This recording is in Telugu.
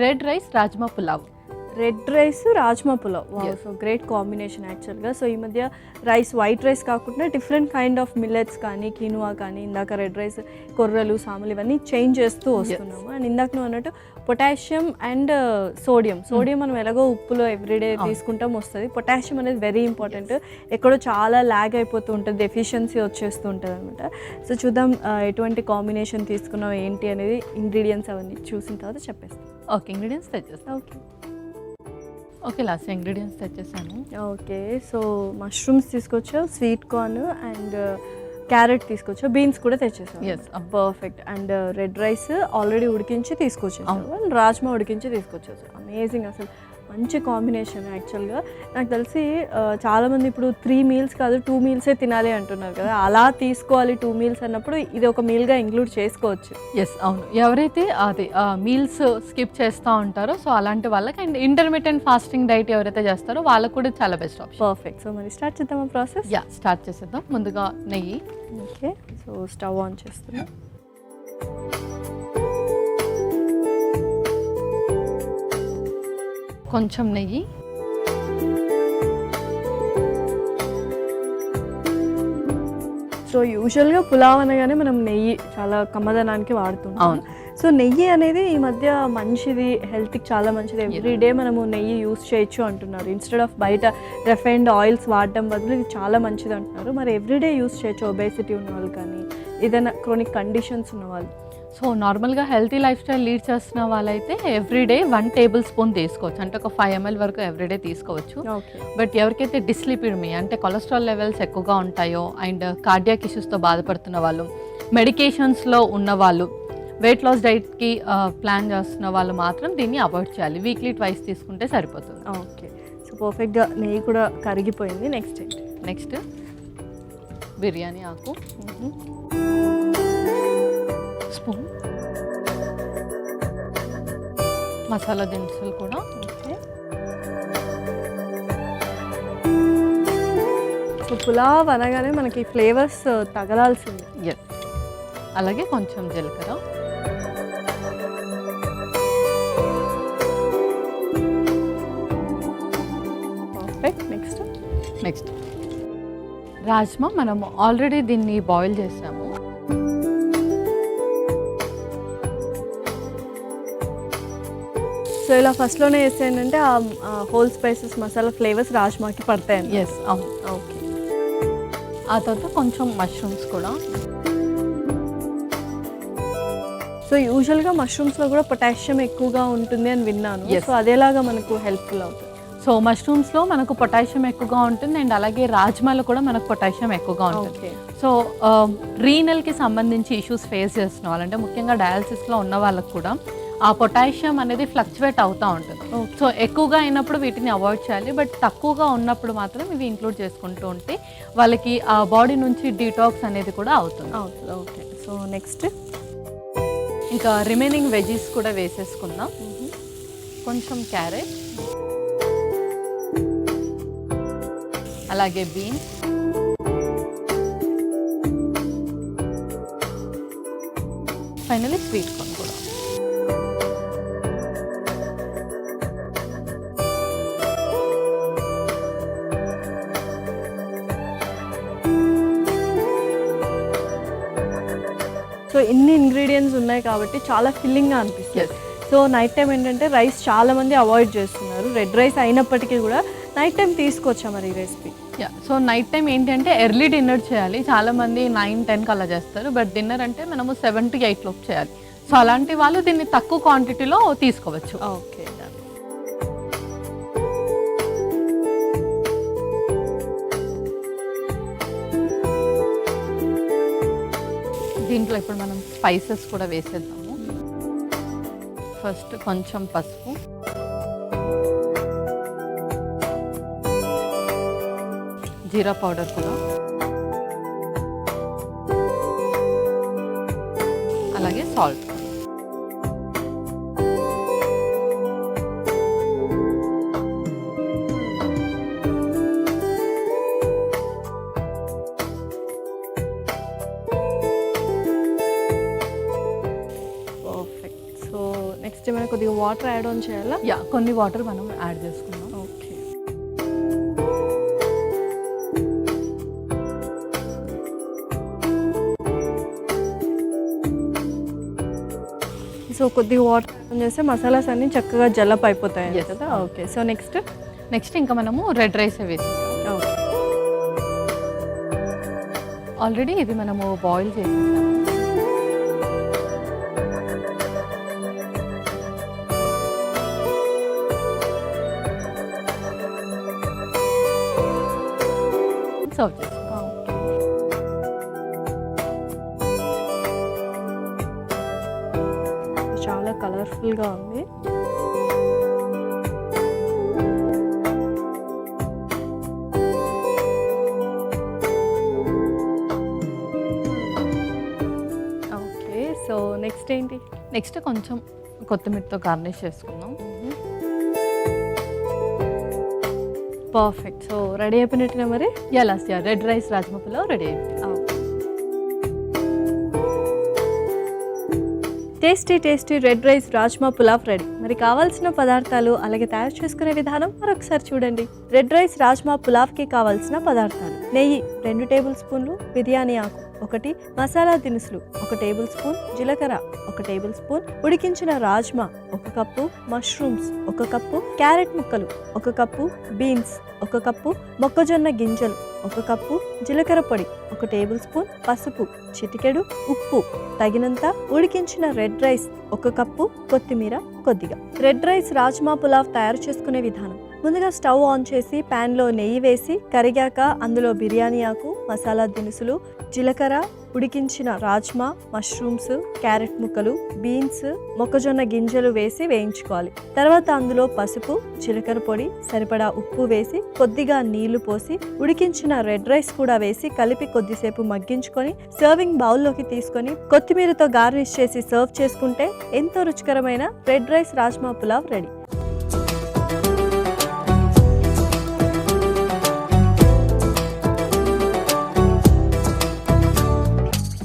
Red rice rajma pulao. Red rice rajma pulao. So great combination యాక్చువల్గా. సో ఈ మధ్య రైస్ వైట్ రైస్ కాకుండా డిఫరెంట్ కైండ్ ఆఫ్ మిల్లెట్స్ కానీ కినువా కానీ ఇందాక రెడ్ రైస్ కొర్రలు సాములు ఇవన్నీ చేంజ్ చేస్తూ వస్తున్నాము. అండ్ ఇందాక నువ్వు అన్నట్టు పొటాషియం అండ్ సోడియం మనం ఎలాగో ఉప్పులో ఎవ్రీడే తీసుకుంటాం వస్తుంది. పొటాషియం అనేది వెరీ ఇంపార్టెంట్. ఎక్కడో చాలా ల్యాగ్ అయిపోతూ ఉంటుంది, డెఫిషియన్సీ వచ్చేస్తూ ఉంటుంది అనమాట. సో చూద్దాం ఎటువంటి కాంబినేషన్ తీసుకున్నాం ఏంటి అనేది, ఇంగ్రీడియంట్స్ అవన్నీ చూసిన తర్వాత చెప్పేస్తాం. ఓకే, ఇంగ్రీడియంట్స్ తెచ్చేస్తాం. ఓకే, లాస్ట్ ఇంగ్రీడియంట్స్ తెచ్చేసాను. ఓకే, సో మష్రూమ్స్ తీసుకొచ్చా, స్వీట్ కార్న్ అండ్ క్యారెట్ తీసుకొచ్చా, బీన్స్ కూడా తెచ్చేసాం. Perfect. And red rice already ఉడికించి తీసుకొచ్చేసాం అండ్ రాజ్మా ఉడికించి తీసుకొచ్చేసాం. అమేజింగ్, అసలు మంచి కాంబినేషన్. యాక్చువల్గా నాకు తెలిసి చాలామంది ఇప్పుడు 3 మీల్స్ కాదు 2 మీల్సే తినాలి అంటున్నారు కదా, అలా తీసుకోవాలి 2 మీల్స్ అన్నప్పుడు ఇది ఒక మీల్గా ఇంక్లూడ్ చేసుకోవచ్చు. అవును, ఎవరైతే అది మీల్స్ స్కిప్ చేస్తూ ఉంటారో సో అలాంటి వాళ్ళకి, అండ్ ఇంటర్మీడియట్ ఫాస్టింగ్ డైట్ ఎవరైతే చేస్తారో వాళ్ళకు కూడా చాలా బెస్ట్ ఆప్షన్. పర్ఫెక్ట్. సో మరి స్టార్ట్ చేద్దామా ప్రాసెస్? స్టార్ట్ చేసేద్దాం. ముందుగా నెయ్యి. ఓకే, సో స్టవ్ ఆన్ చేస్తున్నాం. కొంచెం నెయ్యి, సో యూజువల్గా పులావ్ అనగానే మనం నెయ్యి చాలా కమ్మదనానికి వాడుతుంటాం. సో నెయ్యి అనేది ఈ మధ్య మంచిది, హెల్త్కి చాలా మంచిది. ఎవ్రీడే మనము నెయ్యి యూస్ చేయొచ్చు అంటున్నారు. ఇన్స్టెడ్ ఆఫ్ బయట రిఫైన్డ్ ఆయిల్స్ వాడడం బదులు ఇది చాలా మంచిది అంటున్నారు. మరి ఎవ్రీడే యూస్ చేయొచ్చు ఒబేసిటీ ఉన్న వాళ్ళు కానీ ఏదైనా క్రోనిక్ కండిషన్స్ ఉన్న వాళ్ళు? సో నార్మల్గా హెల్తీ లైఫ్ స్టైల్ లీడ్ చేస్తున్న వాళ్ళైతే ఎవ్రీడే 1 టేబుల్ స్పూన్ తీసుకోవచ్చు, అంటే ఒక 5 ml వరకు ఎవ్రీడే తీసుకోవచ్చు. బట్ ఎవరికైతే డిస్లిపిడమీ అంటే కొలెస్ట్రాల్ లెవెల్స్ ఎక్కువగా ఉంటాయో, అండ్ కార్డియాక్ ఇష్యూస్తో బాధపడుతున్న వాళ్ళు, మెడికేషన్స్లో ఉన్న వాళ్ళు, వెయిట్ లాస్ డైట్కి ప్లాన్ చేస్తున్న వాళ్ళు మాత్రం దీన్ని అవాయిడ్ చేయాలి. వీక్లీ 2 తీసుకుంటే సరిపోతుంది. ఓకే, సో పర్ఫెక్ట్గా నెయ్యి కూడా కరిగిపోయింది. నెక్స్ట్ బిర్యానీ ఆకు స్పూన్, మసాలా దినుసులు కూడా. సో పులావ్ అనగానే మనకి ఫ్లేవర్స్ తగలాల్సింది. అలాగే కొంచెం జీలకర్ర, పర్ఫెక్ట్. నెక్స్ట్ రాజ్మా. మనం ఆల్రెడీ దీన్ని బాయిల్ చేసాము. సో ఇలా ఫస్ట్లోనే వేస్తే ఏంటంటే ఆ హోల్ స్పైసెస్ మసాలా ఫ్లేవర్స్ రాజ్మాకి పడతాయి. అవును. ఓకే, ఆ తర్వాత కొంచెం మష్రూమ్స్ కూడా. సో యూజువల్గా మష్రూమ్స్లో కూడా పొటాషియం ఎక్కువగా ఉంటుంది అని విన్నాను. సో అదేలాగా మనకు హెల్ప్ఫుల్ అవుతుంది. సో మష్రూమ్స్లో మనకు పొటాషియం ఎక్కువగా ఉంటుంది, అండ్ అలాగే రాజ్మాలో కూడా మనకు పొటాషియం ఎక్కువగా ఉంటుంది. సో రీనల్కి సంబంధించి ఇష్యూస్ ఫేస్ చేస్తున్న వాళ్ళు, అంటే ముఖ్యంగా డయాలసిస్లో ఉన్న వాళ్ళకు కూడా ఆ పొటాషియం అనేది ఫ్లక్చువేట్ అవుతూ ఉంటుంది. సో ఎక్కువగా అయినప్పుడు వీటిని అవాయిడ్ చేయాలి, బట్ తక్కువగా ఉన్నప్పుడు మాత్రం ఇవి ఇంక్లూడ్ చేసుకుంటూ ఉంటే వాళ్ళకి ఆ బాడీ నుంచి డీటాక్స్ అనేది కూడా అవుతుంది. ఓకే, సో నెక్స్ట్ ఇంకా రిమైనింగ్ వెజీస్ కూడా వేసేసుకుందాం. కొంచెం క్యారెట్, అలాగే బీన్స్, ఫైనలీ స్వీట్ కార్న్ కూడా. సో ఇన్ని ఇంగ్రీడియంట్స్ ఉన్నాయి కాబట్టి చాలా ఫిల్లింగ్గా అనిపిస్తుంది. సో నైట్ టైం ఏంటంటే రైస్ చాలామంది అవాయిడ్ చేస్తున్నారు. రెడ్ రైస్ అయినప్పటికీ కూడా నైట్ టైం తీసుకోవచ్చా మరి ఈ రెసిపీ? సో నైట్ టైం ఏంటంటే ఎర్లీ డిన్నర్ చేయాలి. చాలామంది 9-10కి అలా చేస్తారు, బట్ డిన్నర్ అంటే మనము 7 to 8 లోపు చేయాలి. సో అలాంటి వాళ్ళు దీన్ని తక్కువ క్వాంటిటీలో తీసుకోవచ్చు. ఓకే, దీంట్లో ఇప్పుడు మనం స్పైసెస్ కూడా వేసేద్దాము. ఫస్ట్ కొంచెం పసుపు, జీరా పౌడర్ కూడా, అలాగే సాల్ట్. వాటర్ యాడ్ ఆన్ చేయాలా? యా, కొన్ని వాటర్ మనం యాడ్ చేసుకుందాం. ఓకే. సో కొద్దిగా వాటర్ యాడ్ చేస్తే మసాలాస్ అన్నీ చక్కగా జల్లప్ అయిపోతాయి Yes. కదా. ఓకే. సో నెక్స్ట్ ఇంకా మనము రెడ్ రైస్ వేసుకుంటాం. ఓకే. ఆల్రెడీ ఇది మనము బాయిల్ చేసేసాము. సర్వ్ చేసుకో. చాలా కలర్ఫుల్గా ఉంది. ఓకే. సో నెక్స్ట్ ఏంటి? నెక్స్ట్ కొంచెం కొత్తిమీరతో గార్నిష్ చేసుకుందాం. పర్ఫెక్ట్. సో రెడీ అయిపోయినట్టుగా మరి. Yeah, red rice rajma pulao ready అయిపోయింది. Tasty red rice rajma pulao ready. మరి కావాల్సిన పదార్థాలు అలాగే తయారు చేసుకునే విధానం మరొకసారి చూడండి. రెడ్ రైస్ రాజ్మా పులావ్కి కావాల్సిన పదార్థాలు: నెయ్యి 2 టేబుల్ స్పూన్లు, బిర్యానీ ఆకు 1, మసాలా దినుసులు 1 టేబుల్ స్పూన్, జీలకర్ర 1 టేబుల్ స్పూన్, ఉడికించిన rajma 1 cup, mushrooms 1 cup, carrot ముక్కలు 1 కప్పు, బీన్స్ 1 కప్పు, మొక్కజొన్న గింజలు 1 కప్పు, జీలకర్ర పొడి 1 టేబుల్ స్పూన్, పసుపు చిటికెడు, ఉప్పు తగినంత, ఉడికించిన రెడ్ రైస్ 1 కప్పు, కొత్తిమీర కొద్దిగా. రెడ్ రైస్ రాజ్మా పులావ్ తయారు చేసుకునే విధానం: ముందుగా స్టవ్ ఆన్ చేసి ప్యాన్లో నెయ్యి వేసి కరిగాక అందులో బిర్యానీ ఆకు, మసాలా దినుసులు, జీలకర్ర, ఉడికించిన రాజ్మా, మష్రూమ్స్, క్యారెట్ ముక్కలు, బీన్స్, మొక్కజొన్న గింజలు వేసి వేయించుకోవాలి. తర్వాత అందులో పసుపు, జీలకర్ర పొడి, సరిపడా ఉప్పు వేసి కొద్దిగా నీళ్లు పోసి ఉడికించిన రెడ్ రైస్ కూడా వేసి కలిపి కొద్దిసేపు మగ్గించుకొని సర్వింగ్ బౌల్లోకి తీసుకొని కొత్తిమీరతో గార్నిష్ చేసి సర్వ్ చేసుకుంటే ఎంతో రుచికరమైన red rice rajma pulao ready.